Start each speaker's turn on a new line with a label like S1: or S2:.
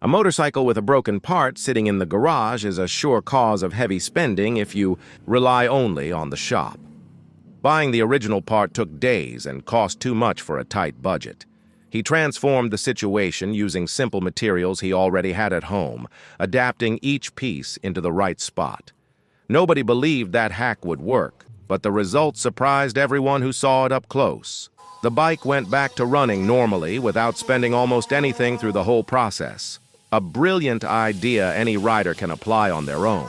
S1: A motorcycle with a broken part sitting in the garage is a sure cause of heavy spending if you rely only on the shop. Buying the original part took days and cost too much for a tight budget. He transformed the situation using simple materials he already had at home, adapting each piece into the right spot. Nobody believed that hack would work, but the results surprised everyone who saw it up close. The bike went back to running normally without spending almost anything through the whole process. A brilliant idea any rider can apply on their own.